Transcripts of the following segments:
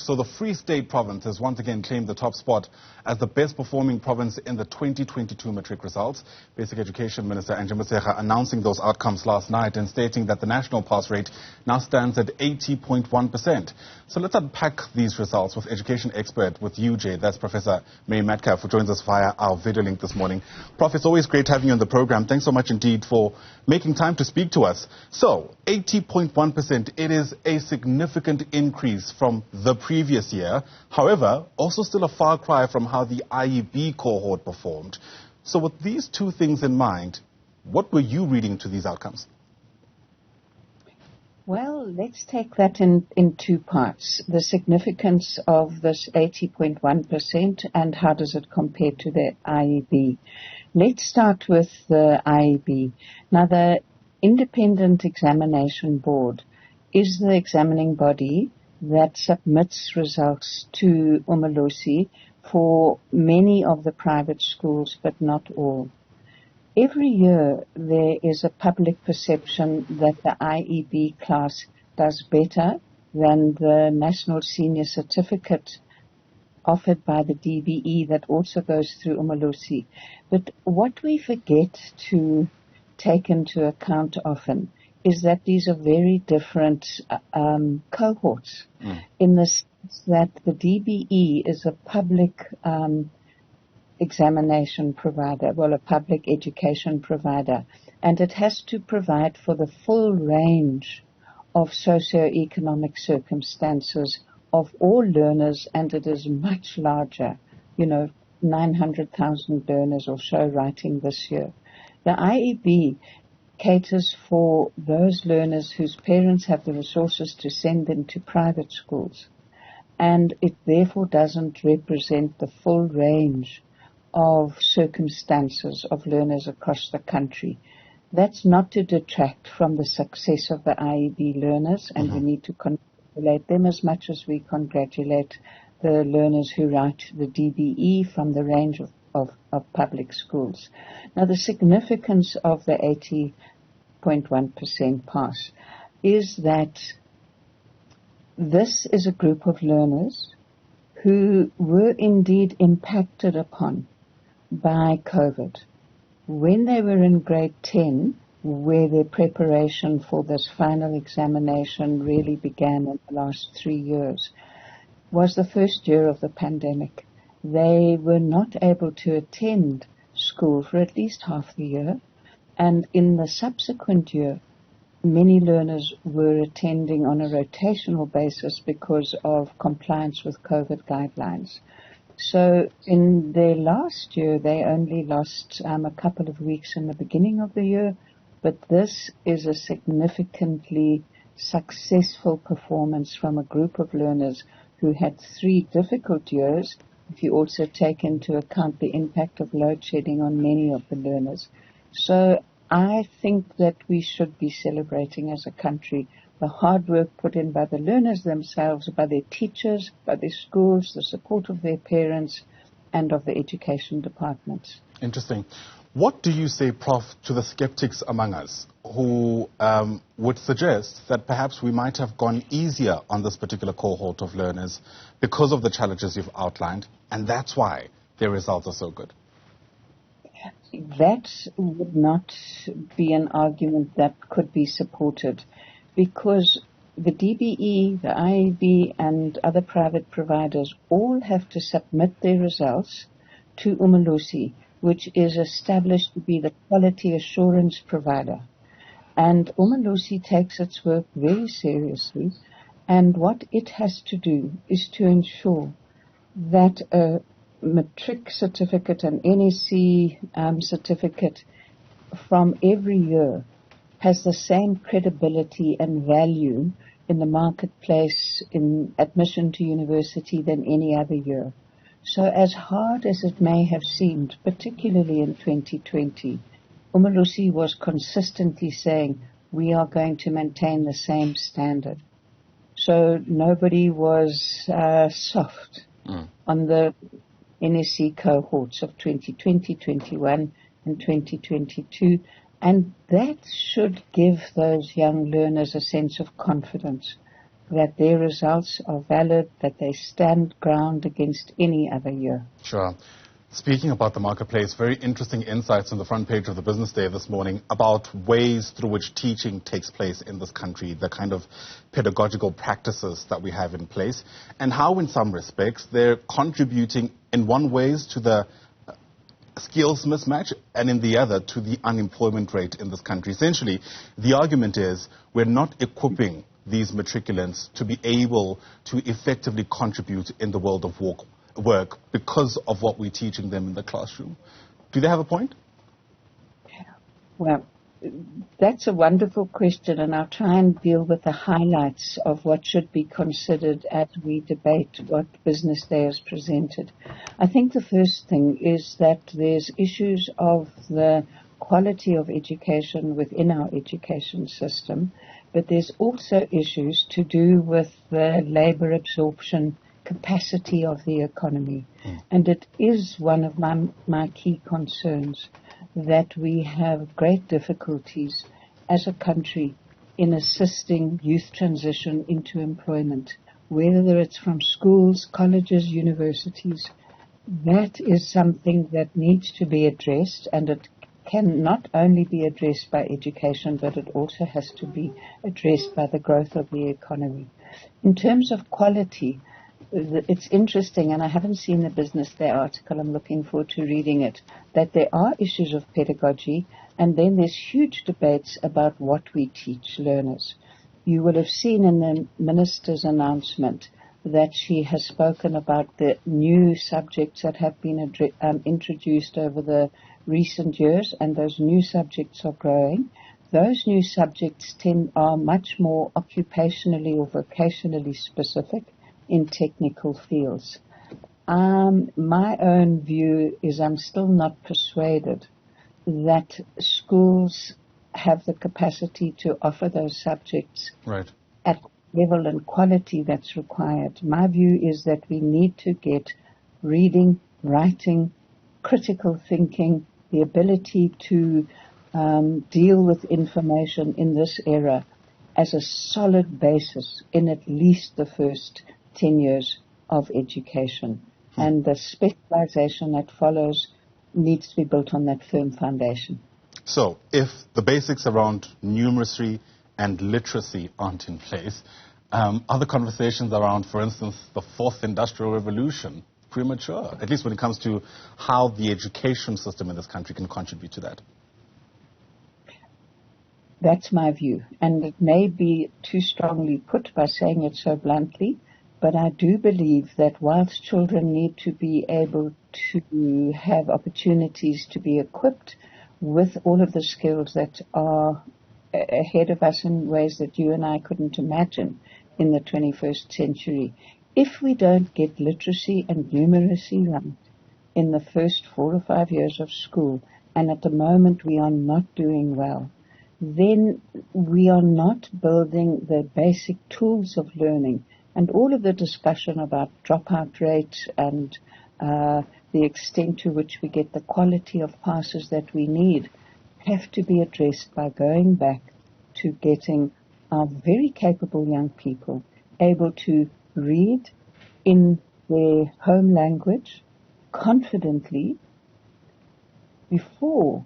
So the Free State province has once again claimed the top spot as the best performing province in the 2022 Matric results. Basic Education Minister Angie Motshekga announcing those outcomes last night and stating that the national pass rate now stands at 80.1%. So let's unpack these results with education expert with UJ, that's Professor Metcalfe, who joins us via our video link this morning. Prof, it's always great having you on the program. Thanks so much indeed for making time to speak to us. So 80.1%, it is a significant increase from the previous year. However, also still a far cry from how the IEB cohort performed. So with these two things in mind, what were you reading to these outcomes? Well, let's take that in two parts. The significance of this 80.1% and how does it compare to the IEB. Let's start with the IEB. Now, the Independent Examination Board is the examining body that submits results to Umalosi for many of the private schools, but not all. Every year there is a public perception that the IEB class does better than the National Senior Certificate offered by the DBE that also goes through Umalosi. But what we forget to take into account often is that these are very different cohorts in the sense that the DBE is a public examination provider, well, a public education provider, and it has to provide for the full range of socio-economic circumstances of all learners, and it is much larger, 900,000 learners or so writing this year. The IEB caters for those learners whose parents have the resources to send them to private schools, and it therefore doesn't represent the full range of circumstances of learners across the country. That's not to detract from the success of the IEB learners, and we need to congratulate them as much as we congratulate the learners who write the DBE from the range of public schools. Now, the significance of the 80.1% pass is that this is a group of learners who were indeed impacted upon by COVID. When they were in grade 10, where their preparation for this final examination really began in the last 3 years, was the first year of the pandemic. They were not able to attend school for at least half the year, and in the subsequent year, many learners were attending on a rotational basis because of compliance with COVID guidelines. So in their last year, they only lost a couple of weeks in the beginning of the year, but this is a significantly successful performance from a group of learners who had 3 difficult years, if you also take into account the impact of load shedding on many of the learners. So I think that we should be celebrating as a country the hard work put in by the learners themselves, by their teachers, by their schools, the support of their parents, and of the education departments. Interesting. What do you say, Prof, to the skeptics among us who would suggest that perhaps we might have gone easier on this particular cohort of learners because of the challenges you've outlined, and that's why their results are so good? That would not be an argument that could be supported, because the DBE, the IEB, and other private providers all have to submit their results to Umalosi, which is established to be the quality assurance provider. And Umalosi takes its work very seriously, and what it has to do is to ensure that a Matric certificate, an NSC certificate from every year has the same credibility and value in the marketplace, in admission to university, than any other year. So as hard as it may have seemed, particularly in 2020, Umalosi was consistently saying, we are going to maintain the same standard. So nobody was soft on the NSC cohorts of 2020, 21, and 2022. And that should give those young learners a sense of confidence that their results are valid, that they stand ground against any other year. Sure. Speaking about the marketplace, very interesting insights on the front page of the Business Day this morning about ways through which teaching takes place in this country, the kind of pedagogical practices that we have in place, and how in some respects they're contributing in one ways to the skills mismatch and in the other to the unemployment rate in this country. Essentially, the argument is we're not equipping these matriculants to be able to effectively contribute in the world of work because of what we're teaching them in the classroom. Do they have a point? Well, that's a wonderful question, and I'll try and deal with the highlights of what should be considered as we debate what Business Day has presented. I think the first thing is that there's issues of the quality of education within our education system, but there's also issues to do with the labor absorption capacity of the economy. And it is one of my key concerns that we have great difficulties as a country in assisting youth transition into employment, whether it's from schools, colleges, universities. That is something that needs to be addressed, and it can not only be addressed by education, but it also has to be addressed by the growth of the economy. In terms of quality, it's interesting, and I haven't seen the Business Day article, I'm looking forward to reading it, that there are issues of pedagogy, and then there's huge debates about what we teach learners. You will have seen in the Minister's announcement that she has spoken about the new subjects that have been introduced over the recent years, and those new subjects are growing. Those new subjects are much more occupationally or vocationally specific in technical fields. My own view is I'm still not persuaded that schools have the capacity to offer those subjects Right. at level and quality that's required. My view is that we need to get reading, writing, critical thinking, the ability to deal with information in this era as a solid basis in at least the first 10 years of education. And the specialization that follows needs to be built on that firm foundation. So, if the basics around numeracy and literacy aren't in place, are the conversations around, for instance, the fourth industrial revolution premature, at least when it comes to how the education system in this country can contribute to that? That's my view. And it may be too strongly put by saying it so bluntly, but I do believe that whilst children need to be able to have opportunities to be equipped with all of the skills that are ahead of us in ways that you and I couldn't imagine in the 21st century, if we don't get literacy and numeracy right in the first 4 or 5 years of school, and at the moment we are not doing well, then we are not building the basic tools of learning. And all of the discussion about dropout rates and the extent to which we get the quality of passes that we need have to be addressed by going back to getting our very capable young people able to read in their home language confidently before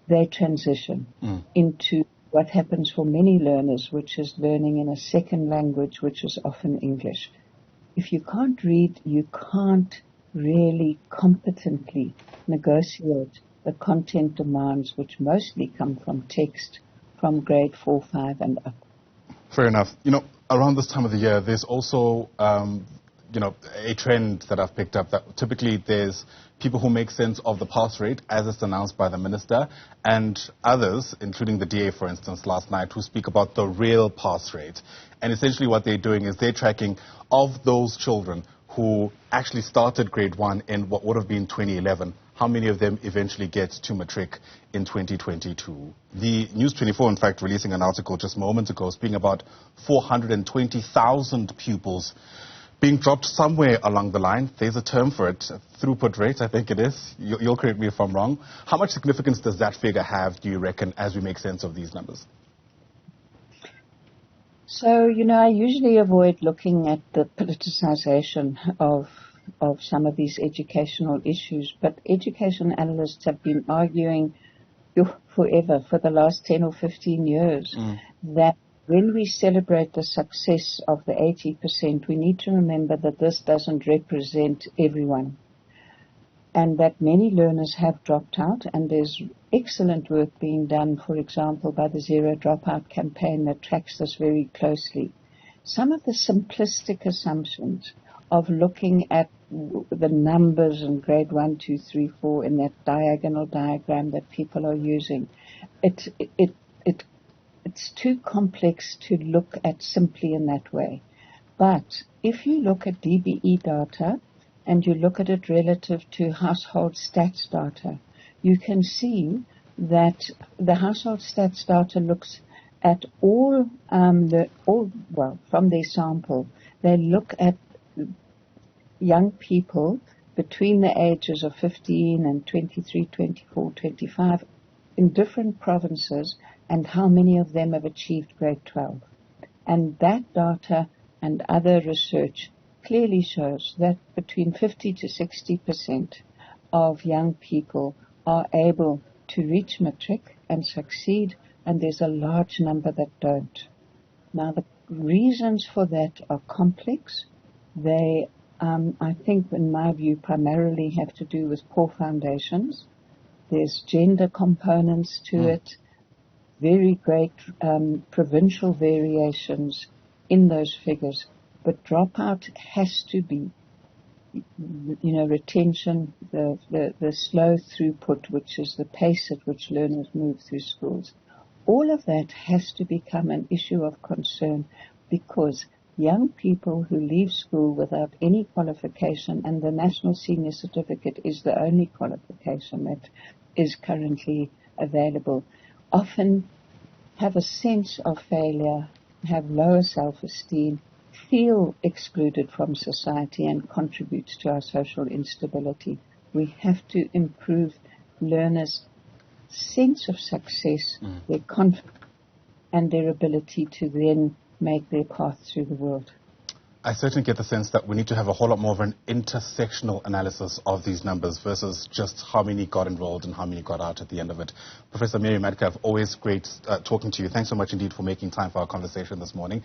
they transition into what happens for many learners, which is learning in a second language, which is often English. If you can't read, you can't really competently negotiate the content demands, which mostly come from text from grade 4, 5 and up. Fair enough. Around this time of the year, there's also, a trend that I've picked up that typically there's people who make sense of the pass rate as it's announced by the minister, and others, including the DA, for instance, last night, who speak about the real pass rate. And essentially what they're doing is they're tracking of those children who actually started grade 1 in what would have been 2011, how many of them eventually get to Matric in 2022. The News 24, in fact, releasing an article just moments ago speaking about 420,000 pupils being dropped somewhere along the line. There's a term for it, throughput rate, I think it is. You'll correct me if I'm wrong. How much significance does that figure have, do you reckon, as we make sense of these numbers? So, I usually avoid looking at the politicization of some of these educational issues, but education analysts have been arguing forever, for the last 10 or 15 years, that when we celebrate the success of the 80%, we need to remember that this doesn't represent everyone, and that many learners have dropped out, and there's excellent work being done, for example, by the Zero Dropout campaign that tracks this very closely. Some of the simplistic assumptions of looking at the numbers in grade 1, 2, 3, 4 in that diagonal diagram that people are using, it's too complex to look at simply in that way. But if you look at DBE data and you look at it relative to household stats data, you can see that the household stats data looks at from their sample, they look at young people between the ages of 15 and 23, 24, 25 in different provinces, and how many of them have achieved grade 12. And that data and other research clearly shows that between 50 to 60% of young people are able to reach Matric and succeed, and there's a large number that don't. Now, the reasons for that are complex. They, I think, in my view, primarily have to do with poor foundations. There's gender components to it, very great provincial variations in those figures. But dropout has to be, retention, the slow throughput, which is the pace at which learners move through schools. All of that has to become an issue of concern, because young people who leave school without any qualification, and the National Senior Certificate is the only qualification that is currently available, often have a sense of failure, have lower self-esteem, feel excluded from society, and contributes to our social instability. We have to improve learners' sense of success, their confidence, and their ability to then make their path through the world. I certainly get the sense that we need to have a whole lot more of an intersectional analysis of these numbers versus just how many got enrolled and how many got out at the end of it. Professor Mary Metcalfe, always great talking to you. Thanks so much indeed for making time for our conversation this morning.